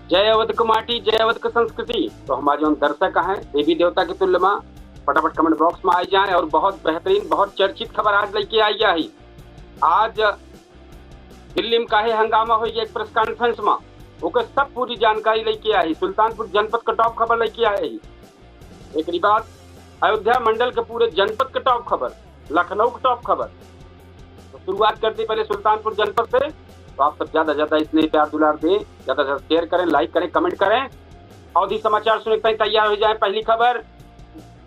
जय अवध की माटी, जय अवध की संस्कृति। तो हमारे जो दर्शक हैं देवी देवता के तुल्य में फटाफट कमेंट बॉक्स में आ जाए। और बहुत बेहतरीन बहुत चर्चित खबर आज लेके आई है। आज दिल्ली में काहे हंगामा हो गया एक प्रेस कॉन्फ्रेंस में, ओके सब पूरी जानकारी लेके आई। सुल्तानपुर जनपद का टॉप खबर लेके आई। एक बात अयोध्या मंडल के पूरे जनपद के टॉप खबर, लखनऊ के टॉप खबर। तो शुरुआत करते पहले सुल्तानपुर जनपद से। तो आप सब ज्यादा ज्यादा इसने प्यार दुलार दें, ज्यादा ज्यादा शेयर करें, लाइक करें, कमेंट करें। अवधि समाचार सुनने के तैयार हो जाए। पहली खबर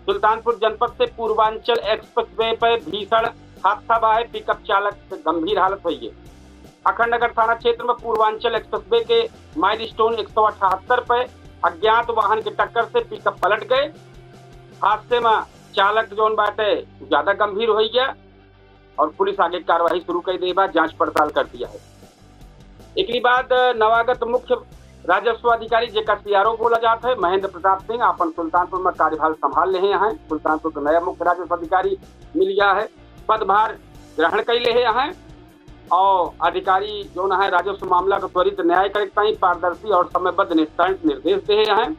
सुल्तानपुर जनपद से पूर्वांचल एक्सप्रेसवे पर भीषण हादसा हुआ है। पिकअप चालक गंभीर हालत हुई है। अखंडनगर थाना क्षेत्र में पूर्वांचल एक्सप्रेसवे के माइलस्टोन 178 पर अज्ञात वाहन की टक्कर से पिकअप पलट गए। हादसे में चालक जोन बाटे ज्यादा गंभीर हो गया और पुलिस आगे कार्रवाई शुरू कर दी, जांच पड़ताल कर दिया है। एक बाद नवागत मुख्य राजस्व अधिकारी जेका सीआरओ बोला जाता है महेंद्र प्रताप सिंह अपन सुल्तानपुर में कार्यभार संभाल रहे हैं। सुल्तानपुर का नया मुख्य राजस्व अधिकारी मिल गया है, पदभार ग्रहण कर ले हैं। और अधिकारी जो है राजस्व मामला का त्वरित न्याय करता ही पारदर्शी और समयबद्ध निस्तारण निर्देश दे हैं।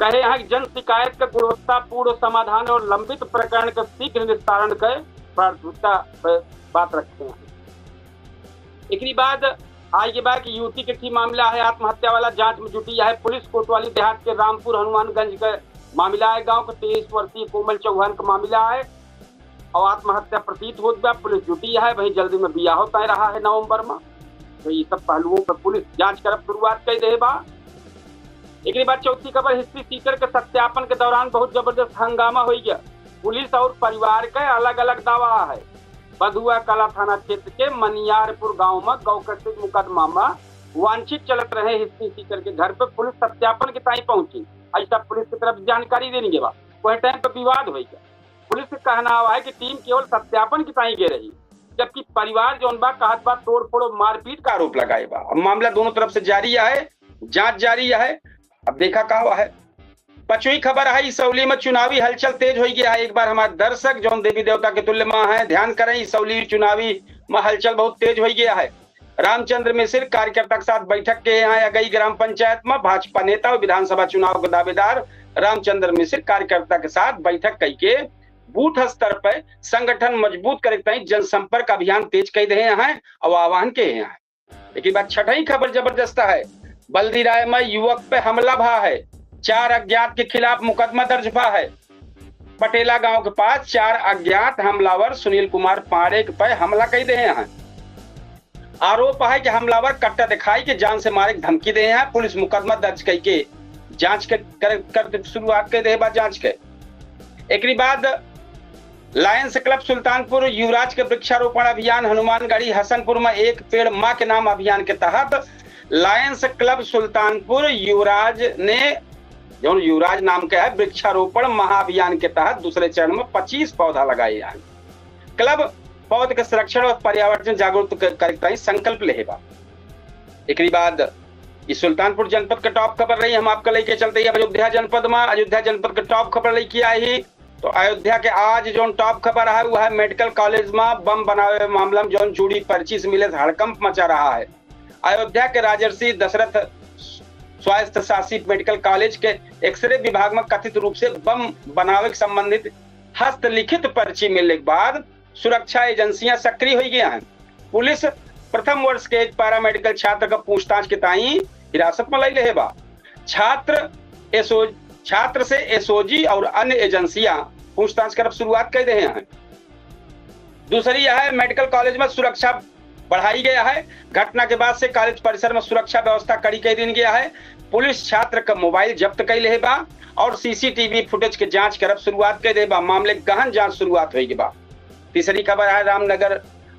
कहे हैं जन शिकायत का गुणवत्तापूर्ण समाधान और लंबित प्रकरण का शीघ्र निस्तारण कर प्राथमिकता पर बात रखते हैं। एक बाद आज के बाद युवती के ठीक मामला है आत्महत्या वाला, जांच में जुटी है पुलिस। कोतवाली देहात के रामपुर हनुमानगंज का मामला है। गांव के 23 वर्षीय कोमल चौहान का मामला है और आत्महत्या प्रतीत हो गया। पुलिस जुटी है, वही जल्दी में बियाह तय रहा है नवंबर में। तो ये सब पहलुओं पर पुलिस जांच कर शुरुआत कर दे बा। एक बाद चौथी खबर हिस्ट्री सीकर के सत्यापन के दौरान बहुत जबरदस्त हंगामा हो गया। पुलिस और परिवार का अलग अलग दावा है। बधुआ कला थाना क्षेत्र के मनियारपुर गांव में गौकर्षित मुकदमा में वांछित चलत रहे हिस्ट्री सीकर के घर पर पुलिस सत्यापन के ताई पहुंची। ऐसा पुलिस की तरफ जानकारी देने के बाद वह टाइम पर विवाद हो गया। पुलिस का कहना हुआ है कि टीम केवल सत्यापन की ताई गे रही, जबकि परिवार जो कहत बा तोड़ फोड़ मारपीट का आरोप लगाए बा। अब मामला दोनों तरफ से जारी है, जांच जारी है। अब देखा क्या हुआ है। पचवी खबर है इसौली में चुनावी हलचल तेज हो गया है। एक बार हमारे दर्शक जो देवी देवता के तुल्य में है ध्यान करें, इसौली चुनावी में हलचल बहुत तेज हो गया है। रामचंद्र मिश्र कार्यकर्ता के साथ बैठक के यहाँ गई ग्राम पंचायत में भाजपा नेता और विधानसभा चुनाव के दावेदार रामचंद्र मिश्र कार्यकर्ता के साथ बैठक करके बूथ स्तर पर संगठन मजबूत करे जनसंपर्क अभियान तेज कर रहे हैं और आह्वान के हैं। लेकिन बात छठी खबर जबरदस्त है। बल्दी राय में युवक पे हमला भा है। 4 अज्ञात के खिलाफ मुकदमा दर्ज हुआ है। पटेला गांव के पास 4 अज्ञात हमलावर सुनील कुमार पांडे पर हमला कर रहे हैं। आरोप है कि हमलावर कट्टा दिखाई के जान से मारे धमकी दे हैं। पुलिस मुकदमा दर्ज करके जांच कर शुरुआत कर दे जांच के। एक बाद लायंस क्लब सुल्तानपुर युवराज के वृक्षारोपण अभियान हनुमानगढ़ी हसनपुर में एक पेड़ मां के नाम अभियान के तहत लायंस क्लब सुल्तानपुर युवराज ने जो युवराज नाम का है वृक्षारोपण महाअभियान के तहत दूसरे चरण में 25 पौधा लगाए हैं। क्लब पौध के संरक्षण और पर्यावरण जागरूक करता ही संकल्प लेगा। एक बाद ये सुल्तानपुर जनपद का टॉप खबर रही, हम आपको लेके चलते हैं अयोध्या जनपद में। अयोध्या जनपद का टॉप खबर लेके आई। तो अयोध्या के आज जो टॉप खबर है वो है मेडिकल कॉलेज में बम बनावे मामला में जो चूड़ी पर्ची से मिले हड़कंप मचा रहा है। अयोध्या के राजर्षि दशरथ स्वायत्त शासित मेडिकल कॉलेज के एक्सरे विभाग में कथित रूप से बम बनावे के संबंधित हस्तलिखित पर्ची मिलने के बाद सुरक्षा एजेंसियां सक्रिय हो गई हैं। पुलिस प्रथम वर्ष के एक पैरामेडिकल छात्र का पूछताछ के ताई हिरासत में ले बा। छात्र से एसओजी और अन्य एजेंसियां पूछताछ कर शुरुआत कर रहे हैं। दूसरी यह है मेडिकल कॉलेज में सुरक्षा बढ़ाई गया है। घटना के बाद से कॉलेज परिसर में सुरक्षा व्यवस्था कड़ी कर दी गया है। पुलिस छात्र का मोबाइल जब्त कर ले बा और सीसीटीवी फुटेज के जांच कर शुरुआत कर दे बा। मामले गहन जांच शुरुआत हुई बा। तीसरी खबर है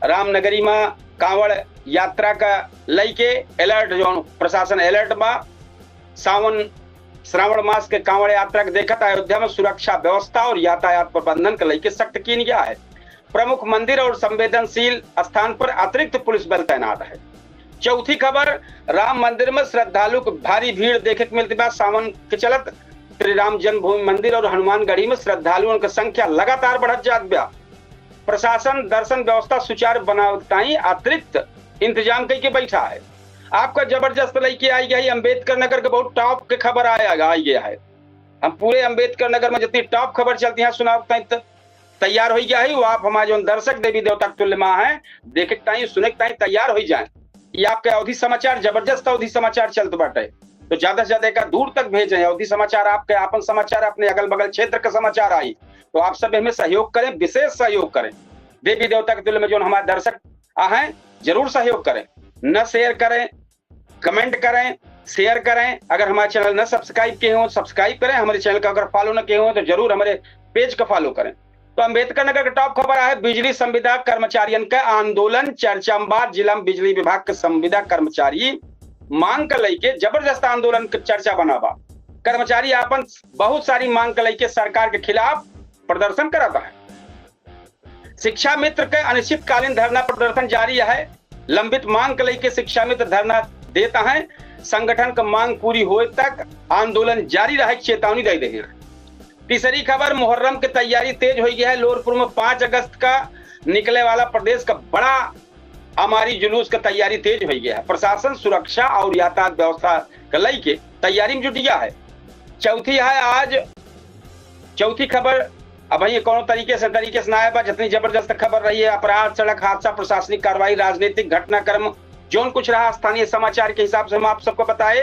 रामनगरी में कांवड़ यात्रा का लेके अलर्ट जो प्रशासन अलर्ट बा। श्रावण मास के कांवड़ यात्रा के देखत अयोध्या में सुरक्षा व्यवस्था और यातायात प्रबंधन के लेके सख्त किया गया है। प्रमुख मंदिर और संवेदनशील स्थान पर अतिरिक्त पुलिस बल तैनात है। चौथी खबर राम मंदिर में श्रद्धालु को भारी भीड़ देखे को मिलती है। सावन के चलत श्री राम जन्मभूमि मंदिर और हनुमानगढ़ी में श्रद्धालुओं की संख्या लगातार बढ़त जात बा। प्रशासन दर्शन व्यवस्था सुचारू बनावताई अतिरिक्त इंतजाम करके बैठा है। आपका जबरदस्त लेके आई गई अम्बेडकर नगर के बहुत टॉप के खबर आई गया है। हम पूरे अम्बेडकर नगर में जितनी टॉप खबर चलती है सुनाओ तैयार हो गया है। वो आप हमारे जो दर्शक देवी देवता तुल्य माँ है देखे सुने तैयार हो जाए। ये आपके अवधि समाचार जबरदस्त अवधि समाचार चलते बाटे, तो ज्यादा से ज्यादा दूर तक भेजें। अवधि समाचार आपके आपन समाचार अपने अगल बगल क्षेत्र का समाचार आई, तो आप सब हमें सहयोग करें, विशेष सहयोग करें। देवी देवता के तुल्य में जो हमारे दर्शक हैं जरूर सहयोग करें, न शेयर करें, कमेंट करें, शेयर करें। अगर हमारे चैनल न सब्सक्राइब किए हो सब्सक्राइब करें, हमारे चैनल का अगर फॉलो न किए हो तो जरूर हमारे पेज का फॉलो करें। तो अम्बेडकर नगर का टॉप खबर है, बिजली संविदा कर्मचारियों का आंदोलन चर्चा में। जिला बिजली विभाग के संविदा कर्मचारी मांग कर लेके जबरदस्त आंदोलन का चर्चा बनावा। कर्मचारी अपन बहुत सारी मांग कर लेके सरकार के खिलाफ प्रदर्शन कराता है। शिक्षा मित्र के अनिश्चितकालीन धरना प्रदर्शन जारी है। लंबित मांग कर लेके शिक्षा मित्र धरना देता है। संगठन का मांग पूरी होए तक आंदोलन जारी रहे चेतावनी दे रहे हैं। तीसरी खबर, मुहर्रम की तैयारी तेज हो गई है। लोरपुर में 5 अगस्त का निकले वाला प्रदेश का बड़ा हमारी जुलूस का तैयारी तेज हो गया है। प्रशासन सुरक्षा और यातायात व्यवस्था का लेके तैयारी में जुट गया है। चौथी है आज चौथी खबर, अब ये कौन तरीके से ना आया जितनी जबरदस्त खबर रही है। अपराध, सड़क हादसा, प्रशासनिक कार्रवाई, राजनीतिक घटनाक्रम जौन कुछ रहा स्थानीय समाचार के हिसाब से हम आप सबको बताए।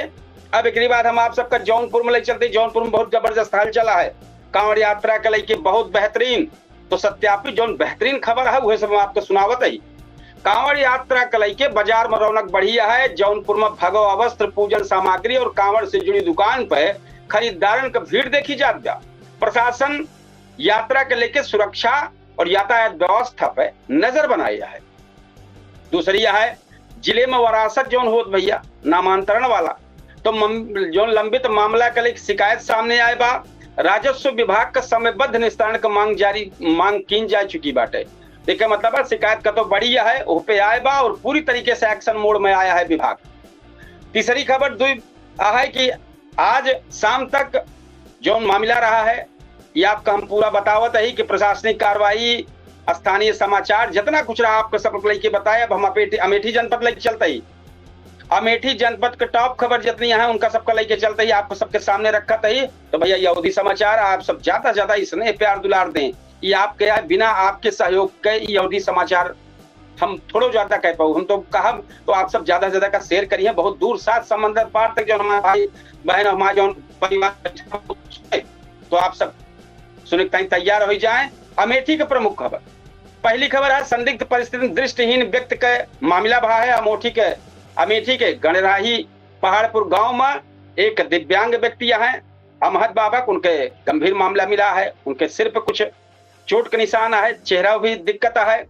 अब एक बाद हम आप सबका जौनपुर में ले चलते। जौनपुर में बहुत जबरदस्त हाल चला है। कांवड़ यात्रा के लेके बहुत बेहतरीन, तो सत्यापित जो बेहतरीन खबर है वह सब हम आपको सुनावत है। कांवड़ यात्रा के लेके बाजार में रौनक बढ़िया है। जौनपुर में भगवा वस्त्र, पूजन सामग्री और कांवड़ से जुड़ी दुकान पे खरीदारन का भीड़ देखी जात बा। प्रशासन यात्रा के लेके सुरक्षा और यातायात व्यवस्था पे नजर बनाया है। दूसरी है जिले में वरासत जोन होत भैया नामांतरण वाला, तो जो लंबित मामला के लिए शिकायत सामने आए बा। राजस्व विभाग का समयबद्ध निस्तारण का मांग की जा चुकी बाटे। देखिए मतलब शिकायत का तो बढ़िया है, वो पे आए बा और पूरी तरीके से एक्शन मोड में आया है विभाग। तीसरी खबर है कि आज शाम तक जो मामला रहा है ये आपका हम पूरा बतावत है कि प्रशासनिक कार्रवाई, स्थानीय समाचार जितना कुछ रहा आपको सब लेके बताया। अब हम अमेठी जनपद लेके चलते ही। अमेठी जनपद के टॉप खबर जितनी है उनका सबका लेके चलते ही आपको सबके सामने रखा ही। तो भैया ये अवधि समाचार आप सब ज्यादा से ज्यादा इसने प्यार दुलार दें। ये आपके बिना आपके सहयोग के ये अवधि समाचार हम थोड़ा ज्यादा कह पाऊ, हम तो कहा तो आप सब ज्यादा से ज्यादा का शेयर करिए। बहुत दूर 7 समंदर पार तक जो हमारे भाई बहन हमारे जो परिवार, तो आप सब सुनने तैयार हो जाए। अमेठी के प्रमुख खबर, पहली खबर है संदिग्ध परिस्थिति दृष्टिहीन व्यक्ति का मामला भरा है। अमेठी के गणराही पहाड़पुर गांव में एक दिव्यांग व्यक्ति हैं अहमद बाबा, उनके गंभीर मामला मिला है। उनके सिर पर कुछ चोट के निशान है, चेहरा भी दिक्कत है।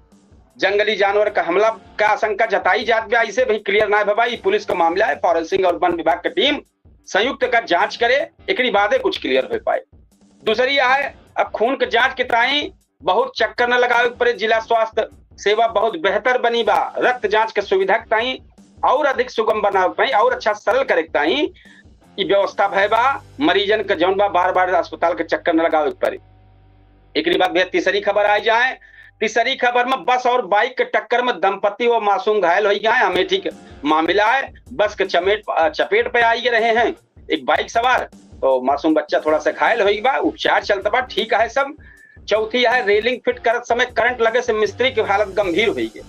जंगली जानवर का हमला का आशंका जताई जाती है। इसे भी क्लियर ना है भाई, पुलिस का मामला है। फॉरेंसिक और वन विभाग की टीम संयुक्त कर जांच करे, एक बादे कुछ क्लियर हो पाए। दूसरी है अब खून के जांच के ताई बहुत चक्कर न लगावे पड़े। जिला स्वास्थ्य सेवा बहुत बेहतर बनी बा। रक्त जांच के सुविधा के ताई और अधिक सुगम बनावे और अच्छा सरल करे ताई ये व्यवस्था भय बा। मरीजन के जौन बा बार बार अस्पताल के चक्कर न लगावे पड़े। एक बाद भैया तीसरी खबर आ जाए। तीसरी खबर में बस और बाइक के टक्कर में दंपति व मासूम घायल हो गए। अमेठी के मामला है। बस के चपेट पे आई रहे हैं एक बाइक सवार, तो मासूम बच्चा थोड़ा सा घायल हो गया, उपचार चलता बा, ठीक है सब। चौथी है रेलिंग फिट करते समय करंट लगे से मिस्त्री की हालत गंभीर हुई है।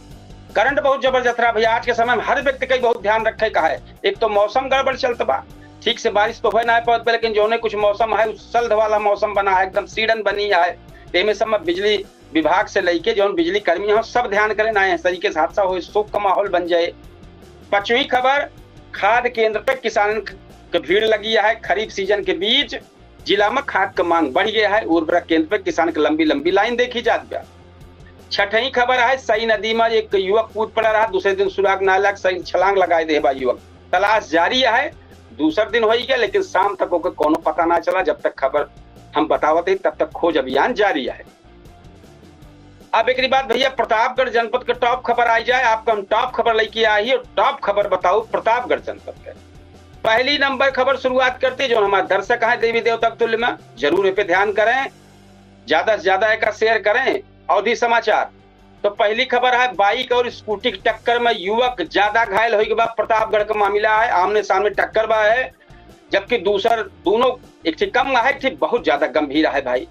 करंट बहुत जबरदस्त रहा भैया। आज के समय में हर व्यक्ति का बहुत ध्यान रखे का है। एक तो मौसम गड़बड़ चलता बा, ठीक से बारिश तो हो ना पाते, लेकिन जो ने कुछ मौसम है सल्द वाला मौसम बना है, एकदम सीडन बनी है। में सब बिजली विभाग से लेके जो बिजली कर्मी हो सब ध्यान करें ना इस तरीके से हादसा हो, शोक का माहौल बन जाए। 5वीं खबर, खाद केंद्र पर किसानों की भीड़ लगी है। खरीफ सीजन के बीच जिला में खाद का मांग बढ़ गया है। उर्वरक केंद्र पर किसान की लंबी लंबी लाइन देखी जाती है। 6वीं खबर है सई नदी में एक युवक कूद पड़ा रहा। दूसरे दिन सुराग नाला सही छलांग लगाए दे युवक। तलाश जारी है। दूसरा दिन हो गया लेकिन शाम तक को कोनो पता ना चला। जब तक खबर हम बतावत है तब तक खोज अभियान जारी है। अब एक बात भैया प्रतापगढ़ जनपद के टॉप खबर आ जाए। आपको हम टॉप खबर लेके आई और टॉप खबर बताओ प्रतापगढ़ जनपद के। पहली नंबर खबर शुरुआत करते जो हमारे दर्शक हैं देवी देवता तुल्य में, जरूर पे ध्यान करें, ज्यादा से ज्यादा एक शेयर करें। अवधि समाचार तो पहली खबर है, बाइक और स्कूटी की टक्कर में युवक ज्यादा घायल होने के बाद प्रतापगढ़ का मामला है, आमने सामने टक्कर बा है, जबकि दूसर दोनों एक से कम है, ठीक बहुत ज्यादा गंभीर है भाई।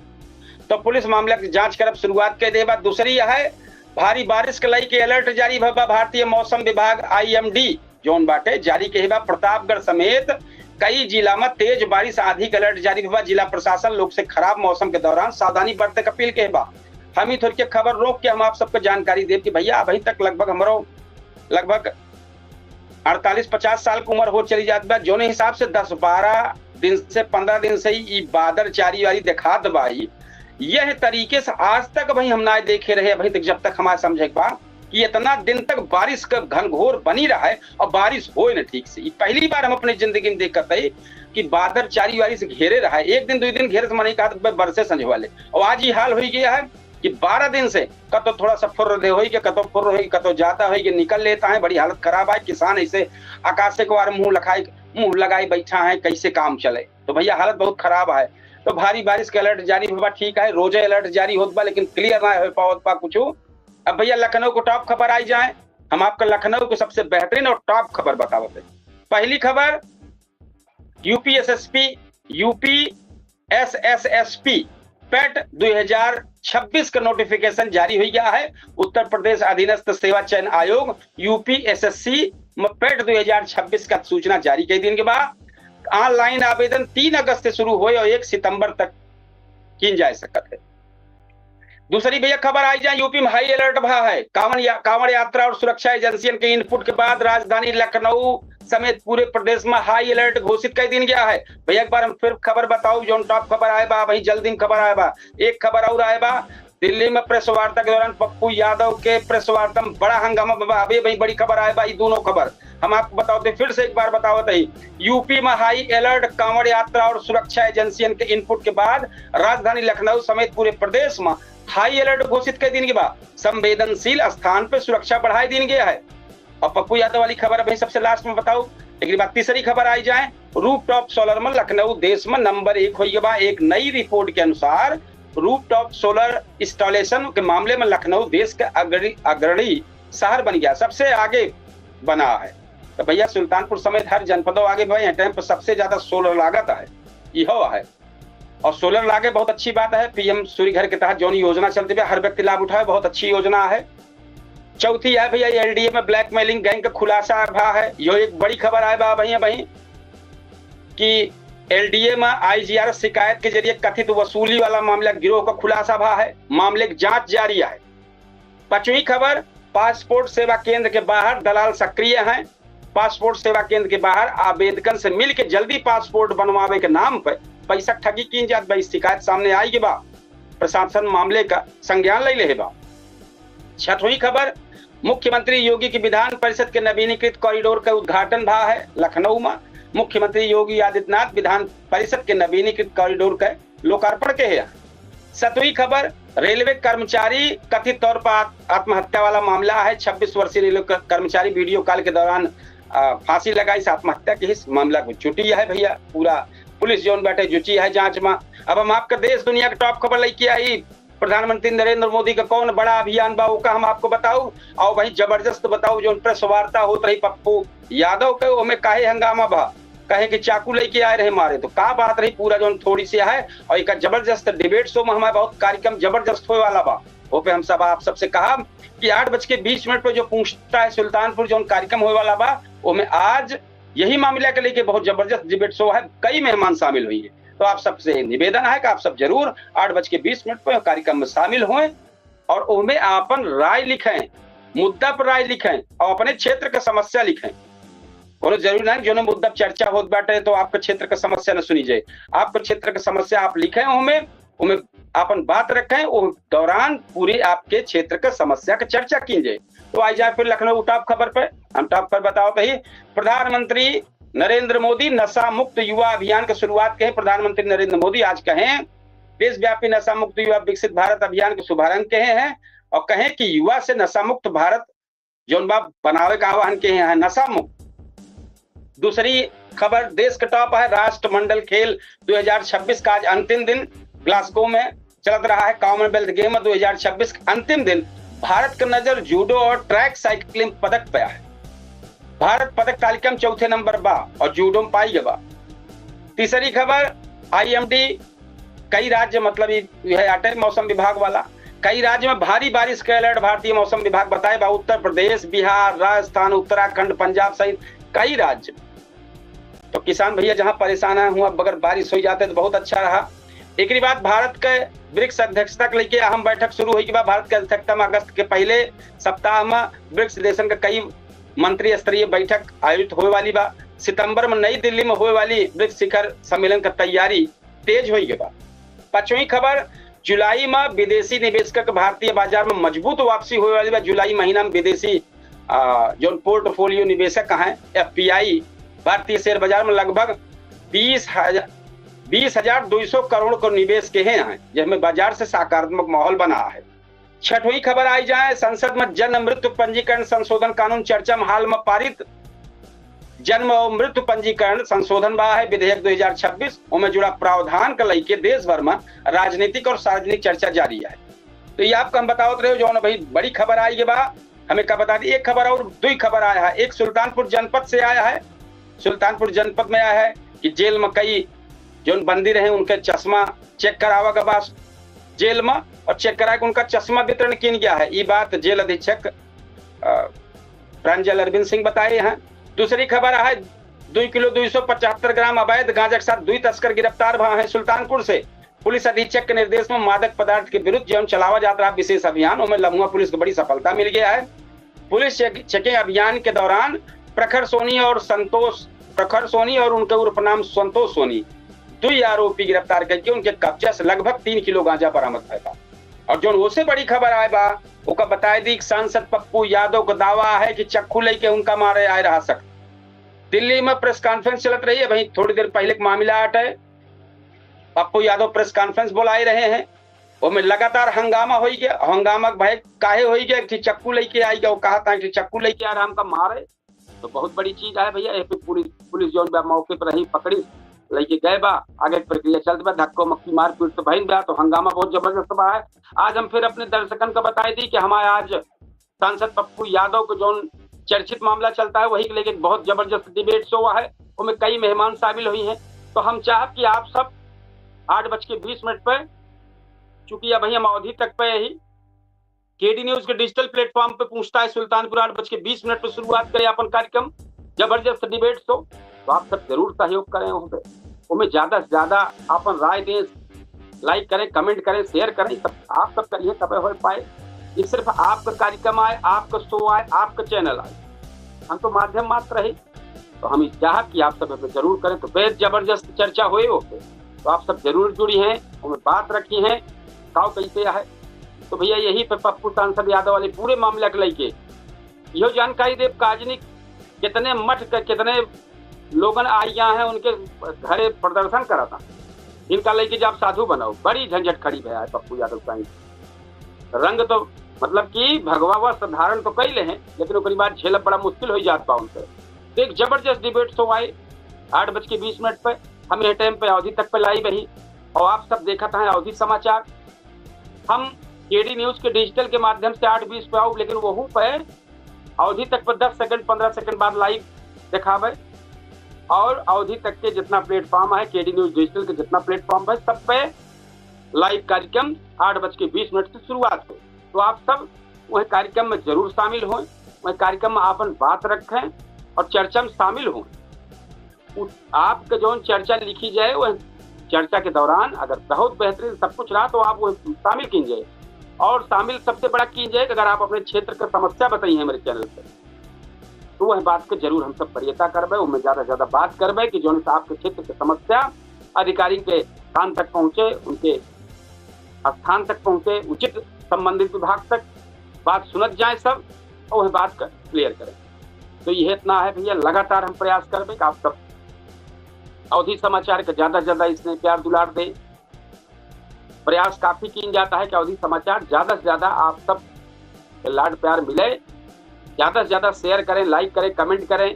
तो पुलिस मामला की जांच करब शुरुआत कर दे। दूसरी है, भारी बारिश के लई के अलर्ट जारी भबा भारतीय मौसम विभाग IMD जोन बाटे जारी के बा। प्रतापगढ़ समेत कई जिला में तेज बारिश आंधी का अलर्ट जारी भबा। जिला प्रशासन लोग से खराब मौसम के दौरान सावधानी बरते का अपील के बा। हम ही थोड़ी खबर रोक के हम आप सबको जानकारी दे कि भैया अभी तक लगभग हमारो लगभग 48-50 साल की उम्र हो चली जाती बा। जो हिसाब से 10-12 दिन से 15 दिन से ही बादल चारी वारी दिखा दबाई, यह तरीके से आज तक भाई हम ना देखे रहे अभी तक, जब तक हमारे समझे बा कि इतना दिन तक बारिश का घनघोर बनी रहा है और बारिश हो न ठीक से। पहली बार हम अपनी जिंदगी में देख करते कि बादल चारी वारी से घेरे रहा है। एक दिन 2 दिन घेरे से मन कहा बरसे संझ वाले, और आज ये हाल हो गया है कि 12 दिन से कतो थोड़ा सा फुर्र दे होई के कतो फुर्र होई कतो जाता होई के निकल लेता है। बड़ी हालत खराब है। किसान ऐसे आकाशे को मुंह लगाई बैठा है, कैसे काम चले। तो भैया हालत बहुत खराब है। तो भारी बारिश के अलर्ट जारी हुआ, ठीक है, रोजे अलर्ट जारी होता लेकिन क्लियर ना हो पावत पा कुछ। अब भैया लखनऊ को टॉप खबर आई जाए, हम आपको लखनऊ को सबसे बेहतरीन और टॉप खबर बतावते। पहली खबर, UPSSP पेट 2026 का नोटिफिकेशन जारी हो गया है। उत्तर प्रदेश अधीनस्थ सेवा चयन आयोग UPSSC पेट 2026 का सूचना जारी कर दिन के बाद ऑनलाइन आवेदन 3 अगस्त से शुरू हुए और 1 सितंबर तक की जा सकता है। दूसरी भैया खबर आई जाए, यूपी में हाई अलर्ट भा है। कांवड़ यात्रा और सुरक्षा एजेंसियों के इनपुट के बाद राजधानी लखनऊ समेत पूरे प्रदेश में हाई अलर्ट घोषित कर दिया गया है। भैया एक बार हम फिर खबर बताओ, जो टॉप खबर आए बा भाई जल्दी में खबर आए बा। एक खबर और आए बा, दिल्ली में प्रेस वार्ता के दौरान पप्पू यादव के प्रेस वार्ता में बड़ा हंगामा बाबा। अभी भाई बड़ी खबर आए बा, ये दोनों खबर हम आपको बताओते, फिर से एक बार बताओते ही। यूपी में हाई अलर्ट, कांवड़ यात्रा और सुरक्षा एजेंसियों के इनपुट के बाद राजधानी लखनऊ समेत पूरे प्रदेश में हाई अलर्ट घोषित कर दिन के बाद संवेदनशील स्थान पर सुरक्षा बढ़ाई दिन गया है। और पप्पू यादव वाली खबर अभी सबसे लास्ट में बताओ। एक बात तीसरी खबर आई जाए, रूफटॉप सोलर में लखनऊ देश में नंबर 1 हो गया। एक नई रिपोर्ट के अनुसार रूफटॉप सोलर इंस्टॉलेशन के मामले में लखनऊ देश का अग्रणी शहर बन गया, सबसे आगे बना है। तो भैया सुल्तानपुर समेत हर जनपदों आगे भाई टाइम पर सबसे ज्यादा सोलर लागत है यह है। और सोलर लागे बहुत अच्छी बात है। PM सूर्य घर के तहत जो योजना चलती है हर व्यक्ति लाभ उठाए, बहुत अच्छी योजना है। चौथी है भैया LDA में ब्लैकमेलिंग गैंग का खुलासा भा है। यो एक बड़ी खबर है बा भैया कि LDA में IGR शिकायत के जरिए कथित वसूली वाला मामला गिरोह का खुलासा भा है। मामले की जांच जारी है। 5वीं खबर, पासपोर्ट सेवा केंद्र के बाहर दलाल सक्रिय हैं। पासपोर्ट सेवा केंद्र के बाहर आवेदकन से मिलकर जल्दी पासपोर्ट बनवावे के नाम पर पैसा ठगी की जात बा। शिकायत सामने आई के बा, प्रशासन मामले का संज्ञान ले ले बा। 6वीं खबर, मुख्यमंत्री योगी की विधान परिषद के नवीनीकृत कॉरिडोर का उद्घाटन भा है लखनऊ में। मुख्यमंत्री योगी आदित्यनाथ विधान परिषद के नवीनीकृत कॉरिडोर का लोकार्पण के है। 7वीं खबर, रेलवे कर्मचारी कथित तौर पर आत्महत्या वाला मामला है। 26 वर्षीय रेलवे कर्मचारी वीडियो कॉल के दौरान फांसी लगाई से आत्महत्या की मामला को जुटी है। भैया पूरा पुलिस जोन बैठे जुटी है जांच में। अब हम आपका देश दुनिया की टॉप खबर लेके आई। प्रधानमंत्री नरेंद्र मोदी का कौन बड़ा अभियान बा का हम आपको बताऊ, और वही जबरदस्त बताऊ जो प्रेस वार्ता होत रही पप्पू यादव के, ओमे काहे हंगामा बा, कहे कि चाकू लेके आए रहे मारे, तो का बात रही पूरा जो थोड़ी सी है। और एक जबरदस्त डिबेट शो में हमारा बहुत कार्यक्रम जबरदस्त होने वाला बा। वो पे हम सब आप सबसे कहा कि 8:20 पे जो पूछता है सुल्तानपुर जो कार्यक्रम होने वाला बा, वो में आज यही मामला के लेके बहुत जबरदस्त डिबेट शो है। कई मेहमान शामिल हुई है। तो आप सबसे निवेदन है कि आप सब जरूर 8:20 पे कार्यक्रम में शामिल हुए और उनमें अपन राय लिखें, मुद्दा पर राय लिखें और अपने क्षेत्र का समस्या लिखें। और जरूरी नहीं जो मुद्दा चर्चा होत बाटे तो आपके क्षेत्र का समस्या न सुनी जाए। आपके क्षेत्र का समस्या आप लिखें, उनमें अपन बात रखें, उस दौरान पूरी आपके क्षेत्र का समस्या की चर्चा की जाए। तो आई जाए फिर लखनऊ टॉप खबर पे। हम टॉप खबर बताओ तो ही, प्रधानमंत्री नरेंद्र मोदी नशा मुक्त युवा अभियान की शुरुआत कहें। प्रधानमंत्री नरेंद्र मोदी आज कहें देशव्यापी नशा मुक्त युवा विकसित भारत अभियान के शुभारंभ कहे हैं और कहें कि युवा से नशा मुक्त भारत जोन बाप बनावे का आह्वान किए हैं, नशा मुक्त। दूसरी खबर देश का टॉप है, राष्ट्रमंडल खेल 2026 का आज अंतिम दिन ग्लासगो में चल रहा है। कॉमनवेल्थ गेम 2026 का अंतिम दिन भारत का नजर जूडो और ट्रैक साइकिलिंग पदक पे है। भारत पदक तालिका में चौथे नंबर बा और जूडो में पाई गवा। तीसरी खबर IMD कई राज्य मतलब यह आटे मौसम विभाग वाला कई राज्य में भारी बारिश का अलर्ट भारतीय मौसम विभाग बताए बा। उत्तर प्रदेश, बिहार, राजस्थान, उत्तराखंड, पंजाब सहित कई राज्य। तो किसान भैया जहां परेशान है हुआ अगर बारिश हो जाते तो बहुत अच्छा रहा। एक बाद भारत के ब्रिक्स अध्यक्षता के लेके अहम बैठक शुरू हुई के बाद भारत के अध्यक्षता में अगस्त के पहले सप्ताह में ब्रिक्स देशन का कई मंत्री स्तरीय बैठक आयोजित होने वाली बा। सितंबर में नई दिल्ली में होने वाली ब्रिक्स शिखर सम्मेलन का तैयारी तेज हुई के बाद। पांचवी खबर जुलाई में विदेशी निवेशक भारतीय बाजार में मजबूत वापसी होने वाली बा। जुलाई महीना में विदेशी जो पोर्टफोलियो निवेशक हैं FPI भारतीय शेयर बाजार में लगभग 20,200 करोड़ को निवेश के हैं जिसमें बाजार से सकारात्मक माहौल बना है। छठवीं खबर आई जाए संसद में जन्म मृत्यु पंजीकरण संशोधन कानून चर्चा में हाल में पारित जन्म और मृत्यु पंजीकरण संशोधन बा है विधेयक 2026 उनमें जुड़ा प्रावधान का लेके देश भर में राजनीतिक और सार्वजनिक चर्चा जारी है। तो ये आपको हम बताओ रहे हो जो भाई बड़ी खबर आई के बाद हमें क्या बता दी। एक खबर और दो खबर आया है। एक सुल्तानपुर जनपद से आया है। सुल्तानपुर जनपद में आया है कि जेल में कई जो बंदी रहे उनके चश्मा चेक करावा के बाद जेल में और चेक करा के उनका चश्मा वितरण किन गया है। ये बात जेल अधीक्षक प्रांजल अरविंद सिंह बताए हैं। दूसरी खबर है 2 किलो 275 ग्राम अवैध गांजा के साथ 2 तस्कर गिरफ्तार हुआ है सुल्तानपुर से। पुलिस अधीक्षक के निर्देश में मादक पदार्थ के विरुद्ध जो चलावा जा रहा विशेष अभियान उनमें लम्हुआ पुलिस को बड़ी सफलता मिल गया है। पुलिस चेकिंग अभियान के दौरान प्रखर सोनी और उनके उर्फ नाम संतोष सोनी 2 आरोपी गिरफ्तार करके उनके कब्जे से लगभग 3 किलो गांजा बरामद हुआ। और जो उससे बड़ी खबर आए बा वो बताए दी सांसद पप्पू यादव का दावा है कि चक्कू लेके उनका मारे आए रहा सकते। दिल्ली में प्रेस कॉन्फ्रेंस चलत रही है भाई थोड़ी देर पहले मामला है। पप्पू यादव प्रेस कॉन्फ्रेंस बुलाए रहे हैं उसमें लगातार हंगामा हो गया। हंगामा भाई काहे हो गया कि चक्कू लेके आई गया। वो कहा था कि चक्कू लेके आ रहा हमका मारे तो बहुत बड़ी चीज है भैया। पुलिस जो मौके पर रही पकड़ी लेके गए बा आगे प्रक्रिया चलते बा धक्को मक्की मार पीट तो भई बा। तो हंगामा बहुत जबरदस्त बा है। आज हम फिर अपने दर्शकन को बताए दी कि हमारे आज सांसद पप्पू यादव को जो चर्चित मामला चलता है वही के लेके बहुत जबरदस्त डिबेट शो हुआ है। उसमें कई मेहमान शामिल हुई हैं। तो हम चाह कि आप सब 8:20 पे चूंकि अब हम अवधि तक पे ही KD न्यूज के डिजिटल प्लेटफॉर्म पे पूछता है सुल्तानपुर 8:20 पे शुरुआत करें अपन कार्यक्रम जबरदस्त डिबेट शो। तो आप सब जरूर सहयोग करें उनमें ज्यादा से ज्यादा अपन राय दें, लाइक करें, कमेंट करें, शेयर करें। सब आप सब करिए तब हो पाए। ये सिर्फ आपका कार्यक्रम आए, आपका शो आए, आपका चैनल आए, हम तो माध्यम मात्र रहे। तो हम चाह कि आप सब जरूर करें। तो बेहद जबरदस्त चर्चा हुई हो तो आप सब जरूर जुड़ी हैं उनमें बात रखी है काव कैसे है। तो भैया यही पे पप्पू सांसद यादव वाले पूरे मामले के लेके यह जानकारी देव काजनी कितने मठ कितने लोगन आइया हैं उनके घरे प्रदर्शन करा था इनका लेके जब साधु बनाओ बड़ी झंझट खड़ी है पप्पू यादव का। रंग तो मतलब कि भगवा व साधारण तो कैले हैं लेकिन उसके बाद झेलब बड़ा मुश्किल हो जाता उनसे। तो एक जबरदस्त डिबेट शो आए 8:20 पे हम यह टाइम पे अवधि तक पे लाई रही और आप सब देखा था अवधि समाचार। हम KD न्यूज के डिजिटल के माध्यम से 8:20 पे आओ लेकिन वह पे अवधि तक पर 10 सेकंड 15 सेकंड बाद लाइव दिखावे। और अवधि तक के जितना प्लेटफॉर्म है KD न्यूज डिजिटल के जितना प्लेटफॉर्म है सब पे लाइव कार्यक्रम 8:20 से शुरुआत हो। तो आप सब वह कार्यक्रम में जरूर शामिल हों, वह कार्यक्रम में अपन बात रखें और चर्चा में शामिल हों। आपका जो चर्चा लिखी जाए वह चर्चा के दौरान अगर बहुत बेहतरीन सब कुछ रहा तो आप वो शामिल कीजिए। और शामिल सबसे बड़ा कीजिए अगर आप अपने क्षेत्र का समस्या बताइए हमारे चैनल पर तो वह बात को जरूर हम सब वरीयता करबे, उनमें ज्यादा से ज्यादा बात करबे कि जो आपके क्षेत्र की समस्या अधिकारी के कान तक पहुंचे, उनके स्थान तक पहुंचे, उचित संबंधित विभाग तक बात सुनत जाए सब और वह बात कर क्लियर करें। तो यह इतना है भैया, लगातार हम प्रयास करबे कि आप सब अवधि समाचार का ज्यादा से ज्यादा इसमें प्यार दुलार दे। प्रयास काफी किया जाता है कि अवधि समाचार ज्यादा से ज्यादा आप सब लाड प्यार मिले, ज्यादा से ज्यादा शेयर करें, लाइक करें, कमेंट करें।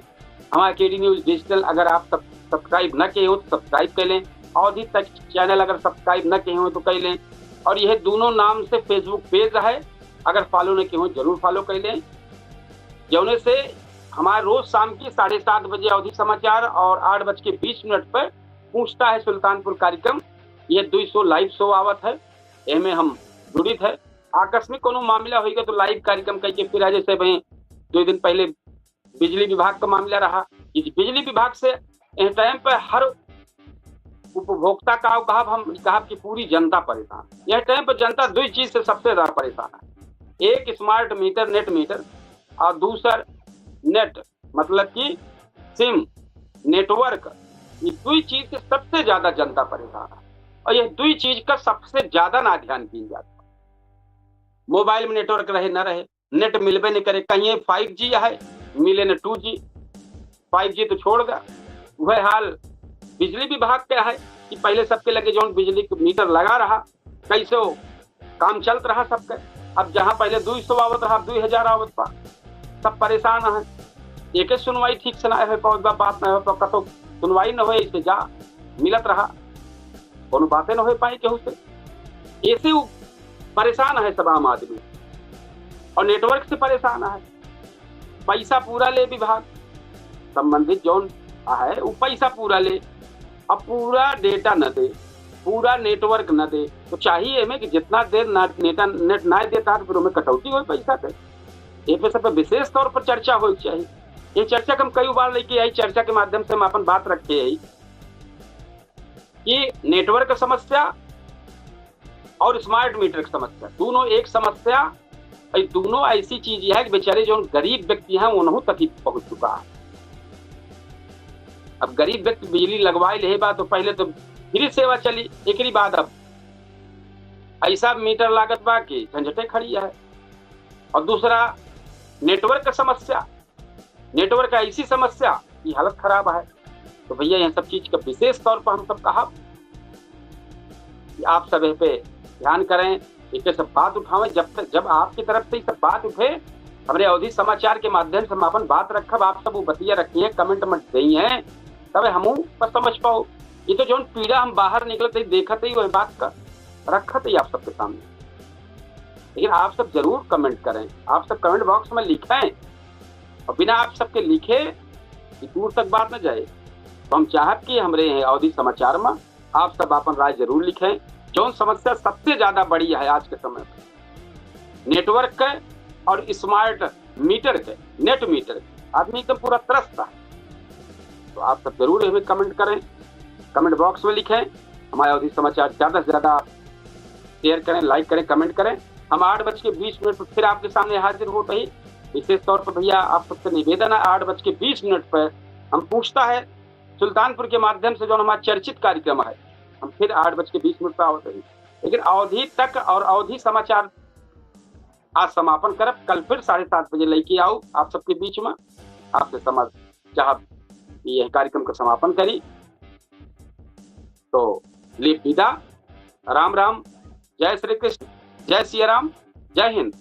हमारे KD न्यूज डिजिटल अगर आप सब्सक्राइब न किए हो तो सब्सक्राइब कर लें। अवधि तक चैनल अगर सब्सक्राइब न किए हो तो कर लें। और यह दोनों नाम से फेसबुक पेज है अगर फॉलो नहीं किए हो जरूर फॉलो कर लें, जौने से हमारे रोज शाम की 7:30 बजे अवधि समाचार और 8:20 पर पूछता है सुल्तानपुर कार्यक्रम, ये 200 लाइव शो आवत है, एमे हम जुड़ित है। आकस्मिक कोनो मामला होगा तो लाइव कार्यक्रम करके फिर है, जैसे भाई 2 दिन पहले बिजली विभाग का मामला रहा, इस बिजली विभाग से इस टाइम पर हर उपभोक्ता का हम कहा कि पूरी जनता परेशान। यह टाइम पर जनता 2 चीज से सबसे ज्यादा परेशान है, एक स्मार्ट मीटर नेट मीटर और दूसर नेट मतलब कि सिम नेटवर्क। ये 2 चीज से सबसे ज्यादा जनता परेशान है और यह 2 चीज का सबसे ज्यादा ना ध्यान किया जाता। मोबाइल में नेटवर्क रहे ना रहे, नेट मिलबे नहीं करे, कहीं 5G है मिले न 2G, 5G तो छोड़ गया। वह हाल बिजली विभाग का है कि पहले सबके लगे जो बिजली के मीटर लगा रहा, कैसे हो काम चलत रहा सबके, अब जहाँ पहले 200 आवत रहा 2000 आवत पा, सब परेशान है। एक सुनवाई ठीक से ना है, बात ना हो कतो सुनवाई न हो, ऐसे जा मिलत रहा, कोनो बातें न हो पाई केहू से, ऐसे परेशान है सब आम आदमी। और नेटवर्क से परेशान है, पैसा पूरा ले विभाग संबंधित जौन है वो पैसा पूरा ले, अब पूरा डेटा न दे, पूरा नेटवर्क न दे, तो चाहिए हमें कि जितना देर नेट ना देता है फिर हमें कटौती हो पैसा पे। ये पे सब विशेष तौर पर चर्चा हो चाहिए। ये चर्चा हम कई बार लेके आई, चर्चा के माध्यम से हम अपन बात रखे है कि नेटवर्क समस्या और स्मार्ट मीटर की समस्या दोनों एक समस्या, दोनों ऐसी चीज है कि बेचारे जो गरीब व्यक्ति हैं उन्हों तक ही पहुंच चुका है। अब गरीब व्यक्ति बिजली लगवाए ले बात, तो पहले तो फ्री सेवा चली, एक बाद अब ऐसा मीटर लागत बा कि झंझटे खड़ी है। और दूसरा नेटवर्क का समस्या, नेटवर्क का ऐसी समस्या की हालत खराब है। तो भैया यह सब चीज का विशेष तौर पर हम सब कहा कि आप सब पे ध्यान करें, एक सब बात उठावें। जब आपकी तरफ से सब बात उठे हमारे अवधि समाचार के माध्यम से हम अपन बात रखब, आप सब वो बतिया रखी है, कमेंट मत दी है, तब हमू पर समझ पाओ। ये तो जो पीड़ा हम बाहर निकलते देखते ही वही बात का रखते ही आप सबके सामने। लेकिन आप सब जरूर कमेंट करें, आप सब कमेंट बॉक्स में लिखें, और बिना आप सबके लिखे दूर तक बात न जाए। तो हम चाहत कि हमारे अवधि समाचार में आप सब अपन राय जरूर लिखें। जो समस्या सबसे ज्यादा बड़ी है आज के समय में, नेटवर्क के और स्मार्ट मीटर के, नेट मीटर के, आदमी एकदम पूरा त्रस्त है। तो आप सब जरूर हमें कमेंट करें, कमेंट बॉक्स में लिखें। हमारे अवधि समाचार ज्यादा से ज्यादा शेयर करें, लाइक करें, कमेंट करें। हम 8:20 पर फिर आपके सामने हाजिर होते ही। विशेष तौर पर भैया आप सबसे निवेदन है, 8:20 पर हम पूछता है सुल्तानपुर के माध्यम से जो हमारा चर्चित कार्यक्रम है, हम फिर 8:20 पर आवते हैं। लेकिन अवधि तक और अवधि समाचार आज समापन करब, कल फिर 7:30 बजे लेके आओ आप सबके बीच में, आपसे समझ चाह यह कार्यक्रम का समापन करी। तो ले विदा, राम राम, जय श्री कृष्ण, जय सिया राम, जय हिंद।